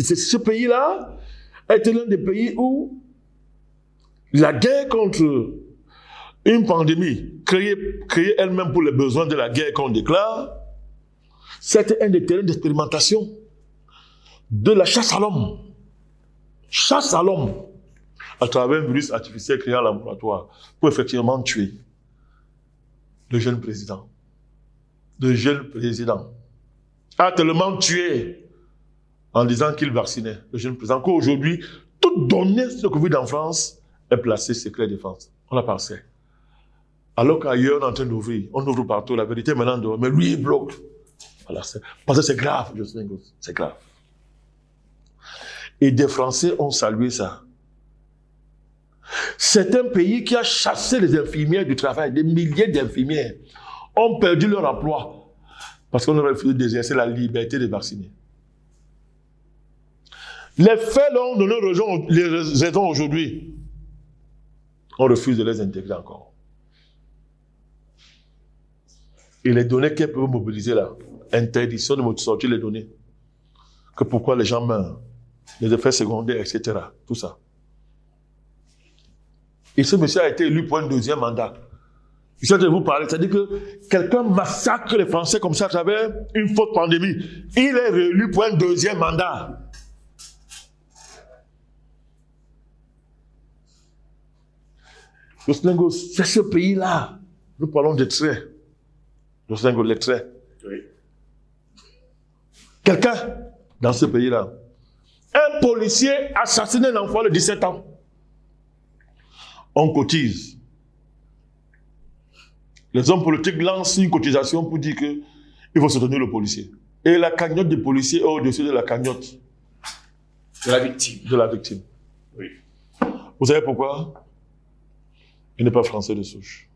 ce pays-là était l'un des pays où la guerre contre une pandémie créée elle-même pour les besoins de la guerre qu'on déclare, c'était un des terrains d'expérimentation de la chasse à l'homme. Chasse à l'homme à travers un virus artificiel créé en laboratoire pour effectivement tuer le jeune président. Le jeune président a tellement tué en disant qu'il vaccinait le jeune président qu'aujourd'hui, toute donnée sur le Covid en France est placée secret défense. On l'a passé. Alors qu'ailleurs, on est en train d'ouvrir. On ouvre partout. La vérité maintenant dehors. Mais lui, il bloque. Voilà, parce que c'est grave, Jocelyn Gosse. C'est grave. Et des Français ont salué ça. C'est un pays qui a chassé les infirmières du travail. Des milliers d'infirmières ont perdu leur emploi parce qu'on a refusé d'exercer la liberté de vacciner. Les faits leur ont donné les raisons aujourd'hui. On refuse de les intégrer encore. Et les données qu'elles peuvent mobiliser là, interdiction de sortir les données, que pourquoi les gens meurent, les effets secondaires, etc. Tout ça. Et ce monsieur a été élu pour un deuxième mandat. Je suis en train de vous parler, c'est-à-dire que quelqu'un massacre les Français comme ça à travers une fausse pandémie. Il est réélu pour un deuxième mandat. Jocelyn Gosse, c'est ce pays-là. Nous parlons des traits. Jocelyn Gosse, les traits. Oui. Quelqu'un dans ce pays-là. Un policier assassiné un enfant de 17 ans. On cotise. Les hommes politiques lancent une cotisation pour dire qu'il faut soutenir le policier. Et la cagnotte du policier est au-dessus de la cagnotte de la victime. De la victime. Oui. Vous savez pourquoi? Il n'est pas français de souche.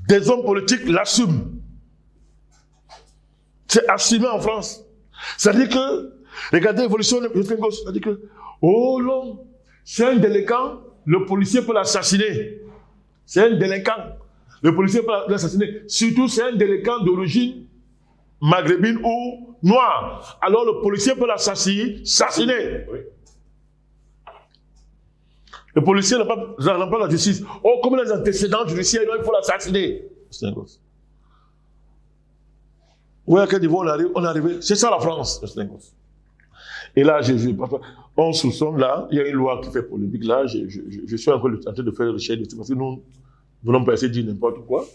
Des hommes politiques l'assument. C'est assumé en France. C'est-à-dire que, regardez l'évolution de Jocelyn Gosse, c'est-à-dire que, oh non, c'est un délinquant, le policier peut l'assassiner. C'est un délinquant, le policier peut l'assassiner. Surtout, c'est un délinquant d'origine maghrébine ou noire. Alors, le policier peut l'assassiner. Oui. Le policier n'a pas la justice. Oh, comme les antécédents judiciaires, il faut l'assassiner. C'est un gosse. Oui, à quel niveau on est arrivé? C'est ça la France. C'est un gosse. Et là, on soupçonne là, il y a une loi qui fait polémique là, je suis en train de faire des recherches dessus parce que nous ne voulons pas essayer de dire n'importe quoi.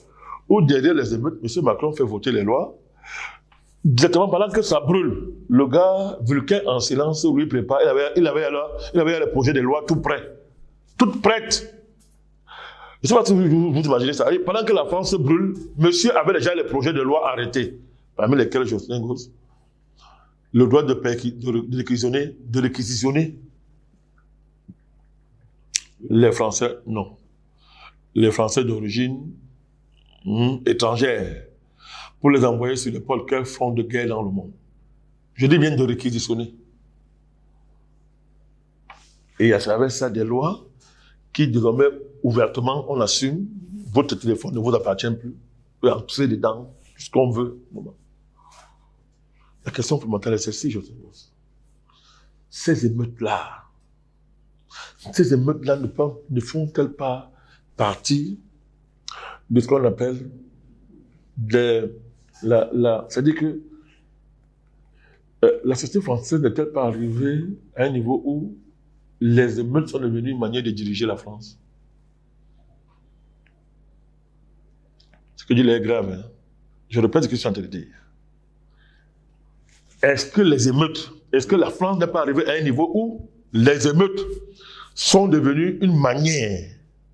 Ou derrière les émeutes, M. Macron fait voter les lois. Directement pendant que ça brûle, le gars Vulcain en silence lui prépare, il avait le projet de loi tout prêt. Toute prête. Je ne sais pas si vous imaginez ça. Et pendant que la France brûle, monsieur avait déjà les projets de loi arrêtés, parmi lesquels Jocelyn Gosse. Le droit de réquisitionner les Français, non. Les Français d'origine étrangère, pour les envoyer sur les pôles quels fronts de guerre dans le monde. Je dis bien de réquisitionner. Et à travers ça, des lois qui désormais ouvertement, on assume, votre téléphone ne vous appartient plus, vous pouvez entrer dedans, ce qu'on veut. La question fondamentale est celle-ci, je suppose. Ces émeutes-là ne font-elles pas partie de ce qu'on appelle c'est-à-dire que la société française n'est-elle pas arrivée à un niveau où les émeutes sont devenues une manière de diriger la France? Ce que je dis là est grave. Hein? Je répète ce que je suis en train de dire. Est-ce que la France n'est pas arrivée à un niveau où les émeutes sont devenues une manière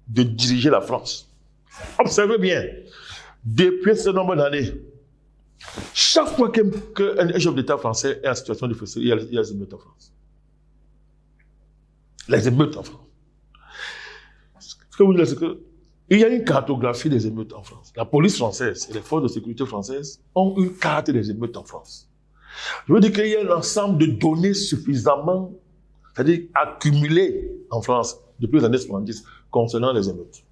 de diriger la France? Observez bien, depuis ce nombre d'années, chaque fois qu'un chef d'État français est en situation difficile, il y a les émeutes en France. Les émeutes en France. Ce que vous dites, c'est qu'il y a une cartographie des émeutes en France. La police française et les forces de sécurité françaises ont une carte des émeutes en France. Je veux dire qu'il y a un ensemble de données suffisamment, c'est-à-dire accumulées en France depuis les années 70 concernant les émeutes.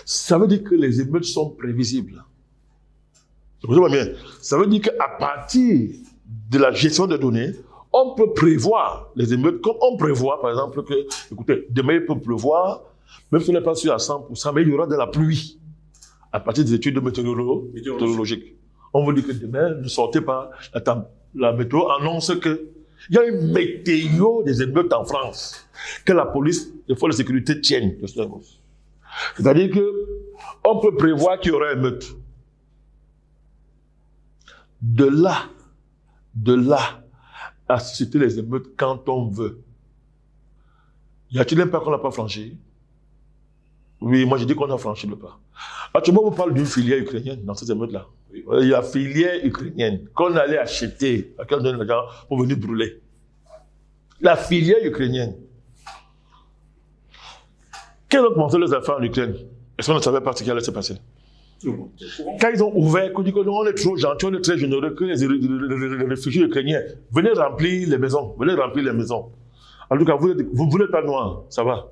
Ça veut dire que les émeutes sont prévisibles. Écoutez-moi bien. Ça veut dire qu'à partir de la gestion des données, on peut prévoir les émeutes, comme on prévoit, par exemple, que, écoutez, demain il peut pleuvoir, même si on n'est pas sûr à 100%, mais il y aura de la pluie à partir des études météorologiques. On veut dire que demain, ne sortez pas, la météo annonce qu'il y a une météo des émeutes en France, que la police, les forces de sécurité tiennent. C'est-à-dire qu'on peut prévoir qu'il y aura une émeute. De là, à susciter les émeutes quand on veut. Y a-t-il un pas qu'on n'a pas franchi? Oui, moi j'ai dit qu'on a franchi le pas. Actuellement, on parle d'une filière ukrainienne dans ces émeutes-là. Oui. Il y a filière ukrainienne qu'on allait acheter, à qui on donne l'argent pour venir brûler. La filière ukrainienne. Quel autre monté les affaires en Ukraine? Est-ce qu'on ne savait pas ce qui allait se passer? Quand ils ont ouvert, on dit qu'on est trop gentil, on est très généreux, que les réfugiés ukrainiens, venez remplir les maisons, En tout cas, vous ne voulez pas noir, ça va.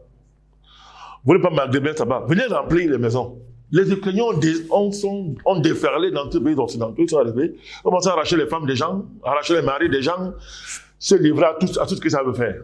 Vous ne voulez pas maghrébin, ça va. Venez remplir les maisons. Les Ukrainiens ont déferlé dans tous les pays occidentaux, ils sont arrivés, ont commencé à arracher les femmes des gens, arracher les maris des gens, se livrer à tout ce qu'ils savent faire.